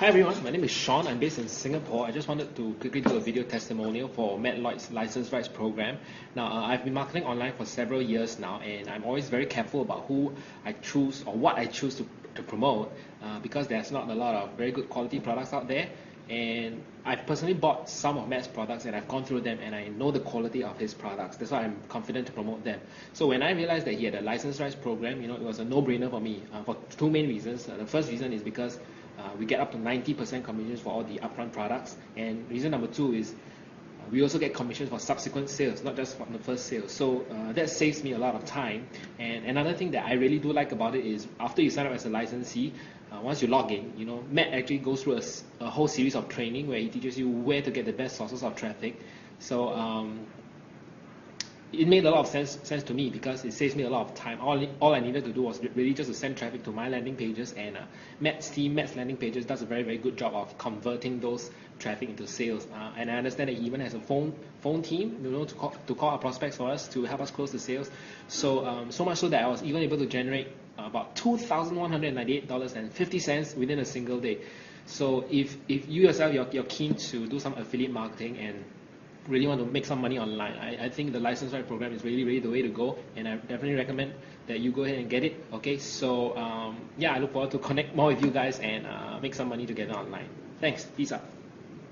Hi everyone, my name is Sean. I'm based in Singapore. I just wanted to quickly do a video testimonial for Matt Lloyd's License Rights Program. Now, I've been marketing online for several years now, and I'm always very careful about who I choose or what I choose to promote because there's not a lot of very good quality products out there. And I've personally bought some of Matt's products and I've gone through them and I know the quality of his products. That's why I'm confident to promote them. So when I realized that he had a license rights program, it was a no-brainer for me for two main reasons. The first reason is because we get up to 90% commissions for all the upfront products, and reason number two is we also get commissions for subsequent sales, not just from the first sale. So that saves me a lot of time. And another thing that I really do like about it is after you sign up as a licensee, once you log in, Matt actually goes through a whole series of training where he teaches you where to get the best sources of traffic. So it made a lot of sense to me because it saves me a lot of time. All I needed to do was really just to send traffic to my landing pages, and Matt's landing pages does a very, very good job of converting those traffic into sales. And I understand that he even has a phone team, to call our prospects for us to help us close the sales. So so much so that I was even able to generate about $2,198.50 within a single day. So if you yourself you're keen to do some affiliate marketing and really want to make some money online, I think the license right program is really the way to go, and I definitely recommend that you go ahead and get it. Okay, so yeah, I look forward to connect more with you guys and make some money together online. Thanks, peace out.